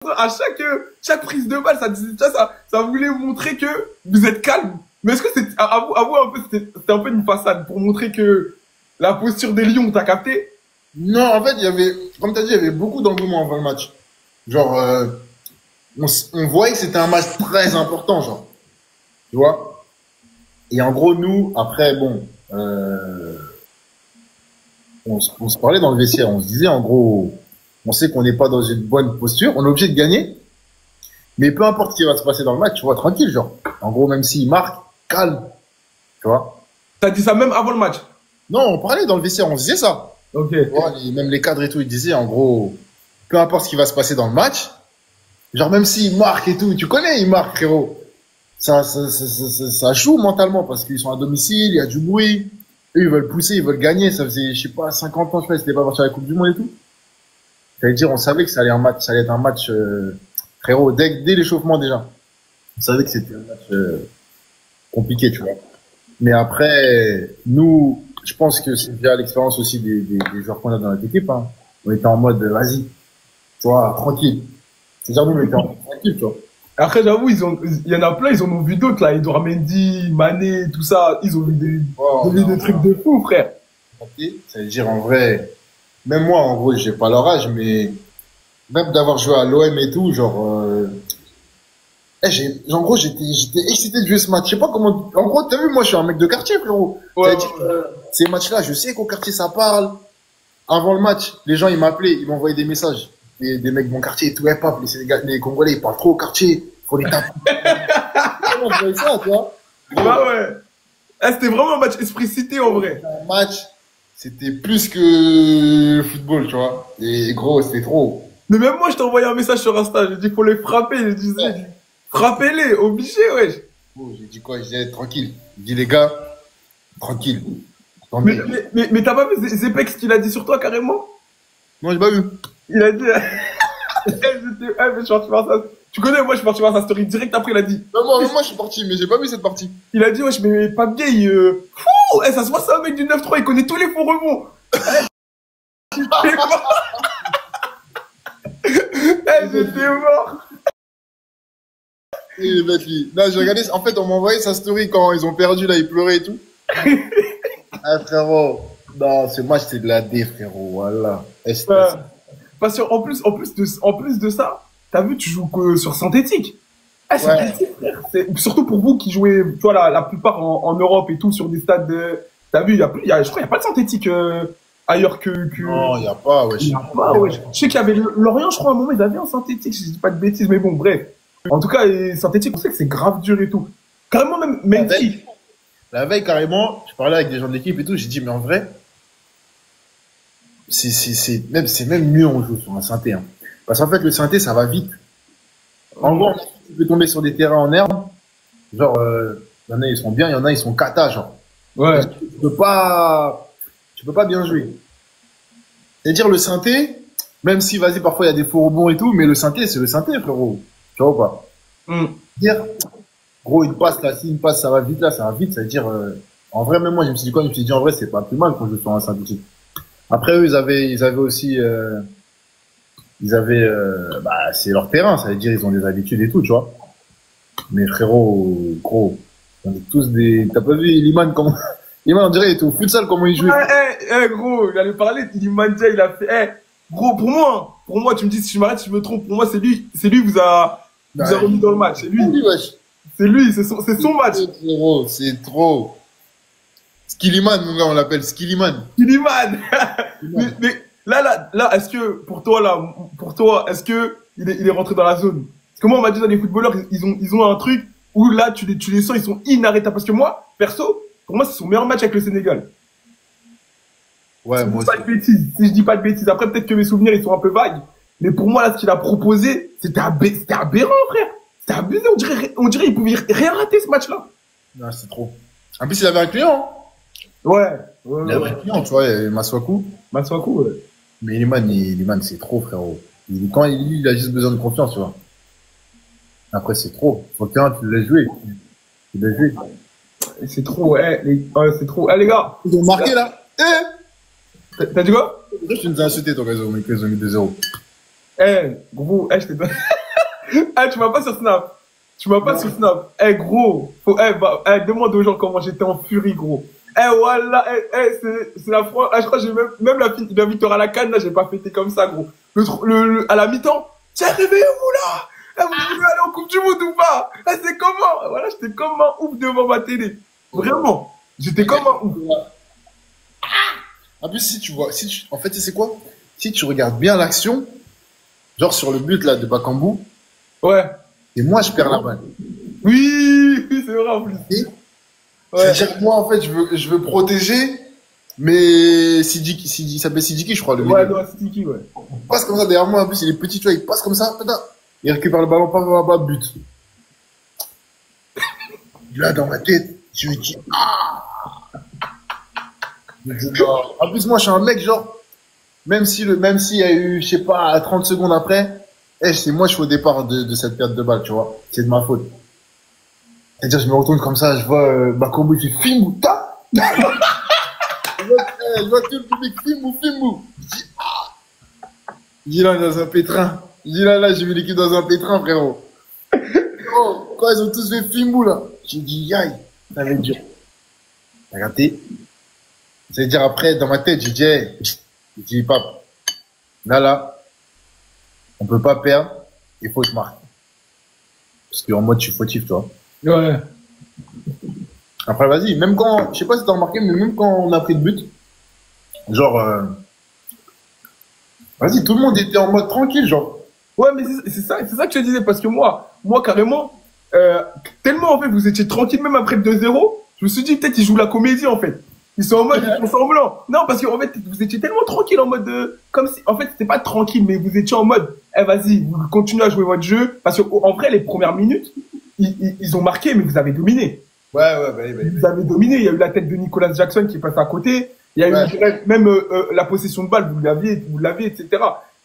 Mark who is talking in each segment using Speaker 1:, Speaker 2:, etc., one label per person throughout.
Speaker 1: À chaque prise de balle, ça voulait montrer que vous êtes calme. Mais est-ce que c'est, à vous un peu, c'était un peu une façade pour montrer que la posture des Lions, t'as capté?
Speaker 2: Non, en fait, il y avait, comme tu as dit, il y avait beaucoup d'engouement avant le match. Genre, on voyait que c'était un match très important, genre. Tu vois? Et en gros, nous, après, bon, on se parlait dans le vestiaire. On se disait, en gros, on sait qu'on n'est pas dans une bonne posture. On est obligé de gagner. Mais peu importe ce qui va se passer dans le match, tu vois, tranquille, genre. En gros, même s'il marque, calme. Tu vois?
Speaker 1: T'as dit ça même avant le match?
Speaker 2: Non, on parlait dans le vestiaire, on se disait ça.
Speaker 1: Ok.
Speaker 2: Tu vois, même les cadres et tout, ils disaient, en gros, peu importe ce qui va se passer dans le match, genre, même s'il marque et tout, tu connais, il marque, frérot. Ça joue mentalement parce qu'ils sont à domicile, il y a du bruit. Eux, ils veulent pousser, ils veulent gagner. Ça faisait, je sais pas, 50 ans, je sais pas, c'était pas parti à la Coupe du Monde et tout. Ça veut dire, on savait que ça allait être un match, frérot, dès l'échauffement déjà. On savait que c'était un match compliqué, tu vois. Mais après, nous, je pense que c'est via l'expérience aussi des joueurs qu'on a dans notre équipe. Hein. On était en mode, vas-y, tu vois, tranquille. C'est-à-dire, nous, on était en mode tranquille, tu vois.
Speaker 1: Après, j'avoue, il y en a plein, ils en ont vu d'autres, là. Edouard Mendy, Mané, tout ça. Ils ont vu des trucs de fou, frère.
Speaker 2: Ça veut dire, en vrai, même moi, en gros, j'ai pas leur âge, mais même d'avoir joué à l'OM et tout, genre, en gros, j'étais excité de jouer ce match. Je sais pas comment, en gros, t'as vu, moi, je suis un mec de quartier, frérot.
Speaker 1: Ouais,
Speaker 2: C'est-à-dire, ces matchs-là, je sais qu'au quartier, ça parle. Avant le match, les gens, ils m'appelaient, ils m'envoyaient des messages. Des mecs de mon quartier et tout, hip hop, les Congolais, ils parlent trop au quartier. Faut les taper. Comment je voyais ça, tu vois?
Speaker 1: Bah ouais. Ah, c'était vraiment un match esprit cité, en vrai.
Speaker 2: Un match, c'était plus que football, tu vois. Et gros, c'était trop.
Speaker 1: Mais même moi, je t'ai envoyé un message sur Insta. J'ai dit, faut les frapper. Je disais, frappez-les, obligé, wesh.
Speaker 2: Oh, j'ai dit quoi? J'ai dit, tranquille. J'ai dit, les gars, tranquille.
Speaker 1: Mais t'as pas vu Zepex qu'il a dit sur toi, carrément?
Speaker 2: Non, j'ai pas vu.
Speaker 1: Il a dit, mais je suis parti voir ça. Tu connais, moi, je suis parti voir sa story direct après, il a dit.
Speaker 2: Non, moi, je suis parti, mais j'ai pas vu cette partie.
Speaker 1: Il a dit, wesh, mais Pape Gay, fou, ça se voit, c'est un mec du 9-3, il connaît tous les faux rebonds. J'étais mort.
Speaker 2: Et le mec, non, j'ai regardé, en fait, on m'a envoyé sa story quand ils ont perdu, là, ils pleuraient et tout. Ah, frérot. Non, ce match, c'est de la D, frérot, voilà.
Speaker 1: Parce qu'en plus de ça, t'as vu, tu joues que sur synthétique. Ah, c'est critique, frère. Surtout pour vous qui jouez, tu vois, la plupart en Europe et tout, sur des stades de, t'as vu, je crois qu'il n'y a pas de synthétique, ailleurs que...
Speaker 2: Non, il n'y a pas, wesh.
Speaker 1: Il y a pas, wesh. Je sais qu'il y avait Lorient, je crois, à un moment, ils avaient un synthétique, si je dis pas de bêtises, mais bon, bref. En tout cas, les synthétiques, on sait que c'est grave dur et tout. Carrément, même
Speaker 2: la veille, carrément, je parlais avec des gens de l'équipe et tout, j'ai dit, mais en vrai, c'est même mieux on joue sur un synthé, hein. Parce qu'en fait, le synthé, ça va vite. En gros, tu peux tomber sur des terrains en herbe. Genre, il y en a, ils sont bien, il y en a, ils sont cata, genre.
Speaker 1: Ouais.
Speaker 2: Tu peux pas bien jouer. C'est-à-dire, le synthé, même si, vas-y, parfois, il y a des faux rebonds et tout, mais le synthé, c'est le synthé, frérot. Tu vois ou pas? Dire, gros, une passe, là, si une passe, ça va vite, là, ça va vite, ça veut dire, en vrai, même moi, je me suis dit quoi? Je me suis dit, en vrai, c'est pas plus mal qu'on joue sur un synthétique. Après, eux, ils avaient aussi, c'est leur terrain, ça veut dire, ils ont des habitudes et tout, tu vois. Mais frérot, gros, on est tous t'as pas vu Liman, comment, Liman, on dirait, il était au futsal, comment il jouait.
Speaker 1: Gros, il allait parler, Liman Dia, il a fait, gros, pour moi, tu me dis si je m'arrête, si je me trompe, pour moi, c'est lui vous a remis dans le match, c'est lui. C'est lui, c'est son match.
Speaker 2: C'est trop. Skillyman, mon gars, on l'appelle Skillyman.
Speaker 1: Skillyman. mais là, est-ce que, pour toi, est-ce que il est rentré dans la zone? Parce que moi, on m'a dit dans les footballeurs, ils ont un truc où là, tu les sens, ils sont inarrêtables. Parce que moi, perso, pour moi, c'est son meilleur match avec le Sénégal.
Speaker 2: Ouais,
Speaker 1: moi aussi. Si je dis pas de bêtises, après, peut-être que mes souvenirs, ils sont un peu vagues. Mais pour moi, là, ce qu'il a proposé, c'était aberrant, frère. C'était abusé. On dirait qu'il pouvait rien rater, ce match-là.
Speaker 2: Non, c'est trop. En plus, il avait un client, hein.
Speaker 1: Ouais.
Speaker 2: Il avait un client, tu vois, Maswaku.
Speaker 1: Maswaku, ouais.
Speaker 2: Mais Liman, c'est trop, frérot. Quand il a juste besoin de confiance, tu vois. Après, c'est trop. Faut que tu le laisses jouer. Tu le laisses jouer.
Speaker 1: C'est trop, c'est trop. Les gars.
Speaker 2: Ils ont marqué, là.
Speaker 1: T'as dit quoi?
Speaker 2: Tu nous as insulté, ton réseau, mais qu'ils ont mis 2-0.
Speaker 1: Eh, gros, je t'ai donné. Eh, tu m'as pas sur Snap. Tu m'as pas sur Snap. Eh, gros, demande aux gens comment j'étais en furie, gros. Eh, voilà, c'est la France. Ah, je crois que j'ai même la victoire à la canne, là, j'ai pas fêté comme ça, gros. À la mi-temps, tiens, réveillez-vous, là! Eh, vous voulez aller en Coupe du Monde ou pas? Eh, c'est comment? Voilà, j'étais comme un ouf devant ma télé. Vraiment. J'étais comme un ouf.
Speaker 2: En plus, si tu vois, en fait, c'est quoi? Si tu regardes bien l'action, genre sur le but, là, de Bakambu,
Speaker 1: Ouais.
Speaker 2: et moi, je perds la balle.
Speaker 1: Oui, c'est vrai, en plus.
Speaker 2: Ouais. C'est-à-dire que moi, en fait, je veux protéger, mais il s'appelle Sidiki, je crois, le
Speaker 1: Ouais, non, Sidiki, ouais.
Speaker 2: Il passe comme ça derrière moi, en plus, il est petit, tu vois, il passe comme ça, il récupère le ballon, pas, but. Là, dans ma tête, je me dis, en plus, moi, je suis un mec, genre, même s'il y a eu, je sais pas, 30 secondes après, c'est moi, je suis au départ de cette perte de balle, tu vois. C'est de ma faute. C'est-à-dire, je me retourne comme ça, je vois, Bakambu, il fait film ou ta. Je vois tout le public, film ou. Je dis, là, dans un pétrin. Je dis, là, j'ai vu l'équipe dans un pétrin, frérot. Oh, quoi, ils ont tous fait film là. J'ai dit, aïe, ça va être dur. T'as raté. C'est-à-dire, après, dans ma tête, j'ai dit, hey, j'ai dit, pape, là, on peut pas perdre, il faut que je marque. Parce qu'en mode, je suis fautif, toi.
Speaker 1: Ouais.
Speaker 2: Après, vas-y, même quand, je sais pas si t'as remarqué, mais même quand on a pris le but, genre, vas-y, tout le monde était en mode tranquille, genre.
Speaker 1: Ouais, mais c'est ça que je te disais, parce que moi, carrément, tellement, en fait, vous étiez tranquille, même après le 2-0, je me suis dit, peut-être, ils jouent la comédie, en fait. Ils sont en mode, ils font semblant. Non, parce qu'en fait, vous étiez tellement tranquille en mode comme si, en fait, c'était pas tranquille, mais vous étiez en mode, vas-y, vous continuez à jouer votre jeu. Parce que, en vrai, les premières minutes, ils ont marqué, mais vous avez dominé.
Speaker 2: Ouais,
Speaker 1: Vous avez dominé. Il y a eu la tête de Nicolas Jackson qui est passé à côté. Il y a eu même la possession de balle, vous l'aviez, etc.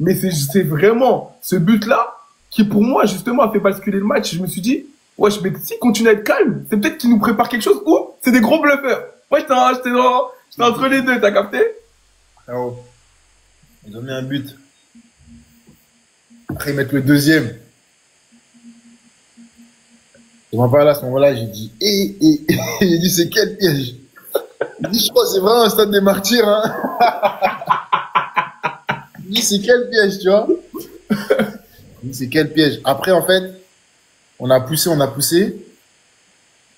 Speaker 1: Mais c'est vraiment ce but-là qui, pour moi, justement, a fait basculer le match. Je me suis dit, ouais, mais si continue à être calme, c'est peut-être qu'il nous prépare quelque chose ou c'est des gros bluffeurs. Moi, j'étais entre les deux, t'as capté?
Speaker 2: Oh. Ils ont mis un but. Après, ils mettent le deuxième. Je m'en parle à ce moment-là, j'ai dit, j'ai dit, c'est quel piège? J'ai dit, je crois que c'est vraiment un stade des martyrs, hein. J'ai dit, c'est quel piège, tu vois? J'ai dit, c'est quel piège? Après, en fait, on a poussé.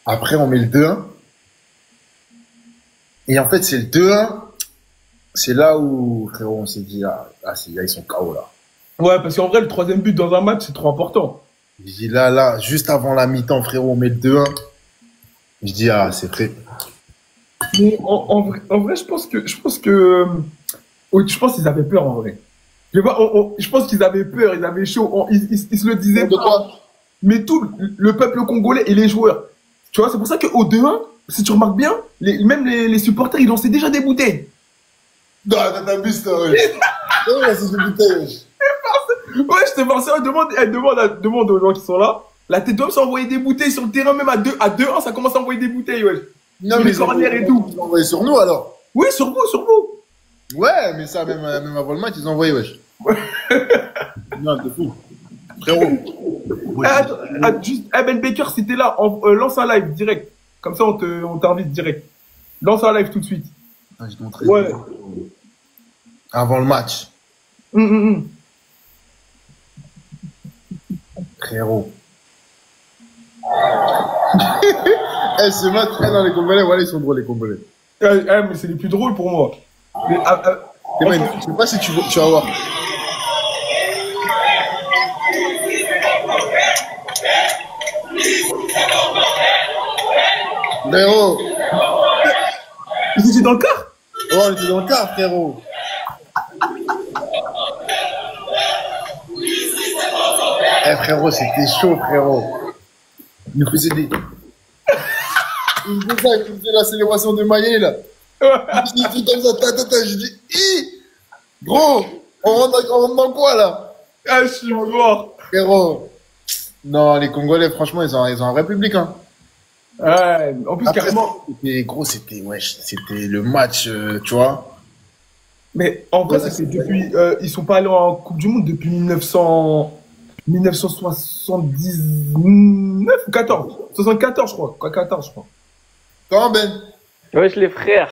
Speaker 2: Après, on met le 2-1. Et en fait, c'est le 2-1. C'est là où, frérot, on s'est dit, là, ils sont KO, là.
Speaker 1: Ouais, parce qu'en vrai, le troisième but dans un match, c'est trop important.
Speaker 2: Je dis, là, juste avant la mi-temps, frérot, on met le 2-1. Je dis, c'est prêt.
Speaker 1: Mais en vrai, je pense qu'ils avaient peur, en vrai. Je pense qu'ils avaient peur, ils avaient chaud, ils se le disaient pas. Mais tout le peuple congolais et les joueurs. Tu vois, c'est pour ça qu'au 2-1, si tu remarques bien, même les supporters, ils lançaient déjà des bouteilles.
Speaker 2: Non, t'abuses, toi, ouais. Ouais, c'est des bouteilles, wesh.
Speaker 1: Ouais, je te pensais, demande aux gens qui sont là. La tête d'homme, ça envoyait des bouteilles sur le terrain, même à 2-1, ça commence à envoyer des bouteilles, ouais.
Speaker 2: Non, mais
Speaker 1: et tout.
Speaker 2: Ils ont envoyé sur nous, alors.
Speaker 1: Oui, sur vous.
Speaker 2: Ouais, mais ça, même avant le match, ils ont envoyé, wesh. Non, t'es fou. Frérot.
Speaker 1: Juste, Ben Baker, si t'es là, lance un live direct. Comme ça, on t'invite direct. Lance un live tout de suite.
Speaker 2: Je te montrer.
Speaker 1: Ouais.
Speaker 2: Avant le match. Frérot. Ce match, dans les Congolais, voilà, ils sont drôles, les Congolais.
Speaker 1: Mais c'est les plus drôles pour moi. Mais,
Speaker 2: je sais pas si tu vas voir. Frérot.
Speaker 1: Ils étaient dans le car?
Speaker 2: Oh, on était dans le car, frérot. Frérot, c'était chaud, frérot. Il nous faisait des... Il me faisait la célébration de Maillet, là. Je dis comme ça, je dis, gros, on rentre dans quoi, là?
Speaker 1: Je suis mort.
Speaker 2: Frérot. Non, les Congolais, franchement, ils ont un vrai public, hein.
Speaker 1: Ouais, en plus,
Speaker 2: après,
Speaker 1: carrément.
Speaker 2: C'était le match, tu vois.
Speaker 1: Mais en vrai,
Speaker 2: Ouais,
Speaker 1: ça fait depuis, ils sont pas allés en Coupe du Monde depuis 1979 ou 14. 74, je crois. Quoi, 14, je crois.
Speaker 2: Quand Ben?
Speaker 3: Wesh les frères.